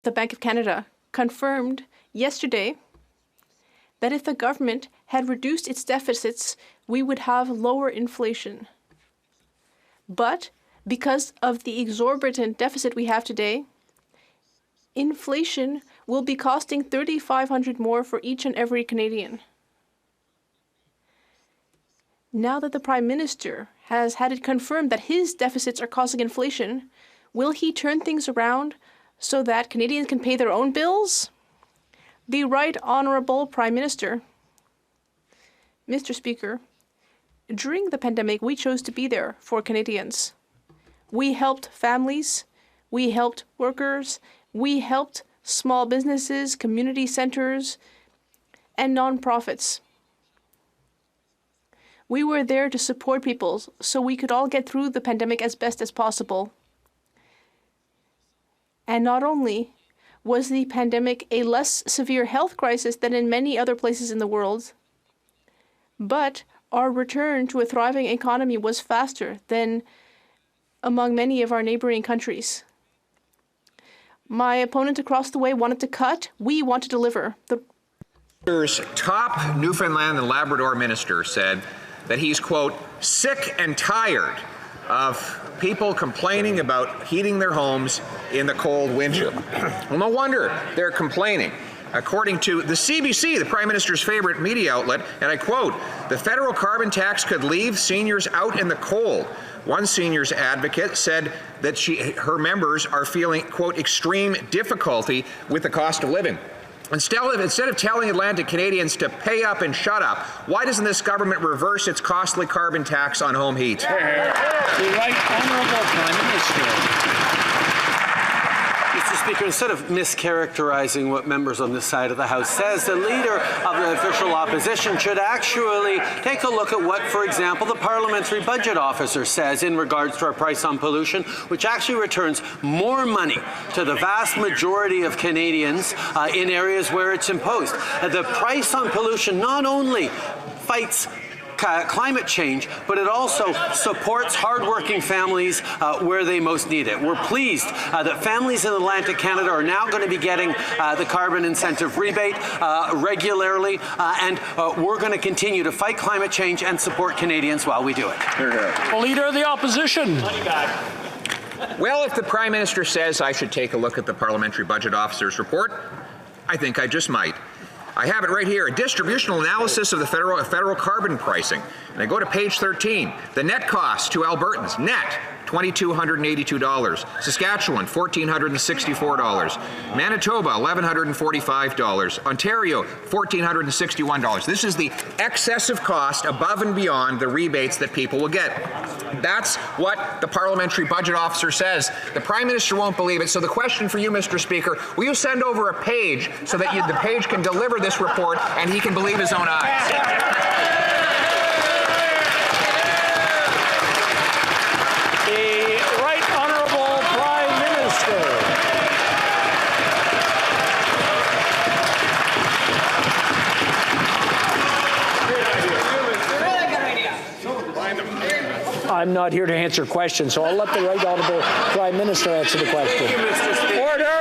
the Bank of Canada, confirmed yesterday that if the government had reduced its deficits, we would have lower inflation. But because of the exorbitant deficit we have today, inflation will be costing $3,500 more for each and every Canadian. Now that the Prime Minister has had it confirmed that his deficits are causing inflation, will he turn things around so that Canadians can pay their own bills? The Right Honourable Prime Minister. Mr. Speaker, during the pandemic, we chose to be there for Canadians. We helped families, we helped workers, we helped small businesses, community centres, and nonprofits. We were there to support people so we could all get through the pandemic as best as possible. And not only was the pandemic a less severe health crisis than in many other places in the world, but our return to a thriving economy was faster than among many of our neighboring countries. My opponent across the way wanted to cut. We want to deliver. The top Newfoundland and Labrador minister said that he's, quote, sick and tired of people complaining about heating their homes in the cold winter. Well, no wonder they're complaining. According to the CBC, the Prime Minister's favorite media outlet, and I quote, the federal carbon tax could leave seniors out in the cold. One seniors advocate said that her members are feeling, quote, extreme difficulty with the cost of living. Instead of telling Atlantic Canadians to pay up and shut up, why doesn't this government reverse its costly carbon tax on home heat? The Right Honourable Prime Minister. Mr. Speaker, instead of mischaracterizing what members on this side of the House says, the Leader of the official opposition should actually take a look at what, for example, the Parliamentary Budget Officer says in regards to our price on pollution, which actually returns more money to the vast majority of Canadians in areas where it's imposed. The price on pollution not only fights climate change, but it also supports hardworking families where they most need it. We're pleased that families in Atlantic Canada are now going to be getting the carbon incentive rebate regularly, and we're going to continue to fight climate change and support Canadians while we do it. Leader of the Opposition. Well, if the Prime Minister says I should take a look at the Parliamentary Budget Officer's report, I think I just might. I have it right here, a distributional analysis of the federal carbon pricing. And I go to page 13. The net cost to Albertans, net, $2,282. Saskatchewan, $1,464. Manitoba, $1,145. Ontario, $1,461. This is the excessive cost above and beyond the rebates that people will get. That's what the Parliamentary Budget Officer says. The Prime Minister won't believe it. So the question for you, Mr. Speaker, will you send over a page so that the page can deliver this report and he can believe his own eyes? I'm not here to answer questions, so I'll let the Right Honourable Prime Minister answer the question. Order.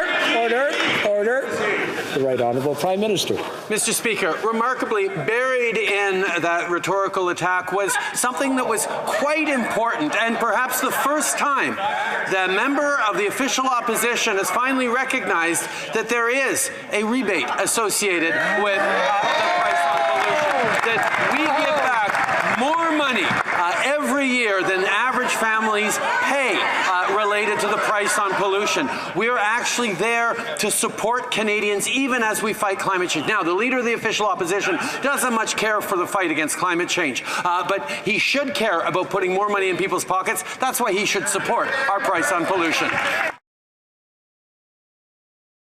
The Right Honourable Prime Minister. Mr. Speaker, remarkably buried in that rhetorical attack was something that was quite important, and perhaps the first time the member of the official opposition has finally recognized that there is a rebate associated with the price on pollution, that we give back more money every year than average families pay related to the price on pollution. We are actually there to support Canadians even as we fight climate change. Now, the Leader of the official opposition doesn't much care for the fight against climate change, but he should care about putting more money in people's pockets. That's why he should support our price on pollution.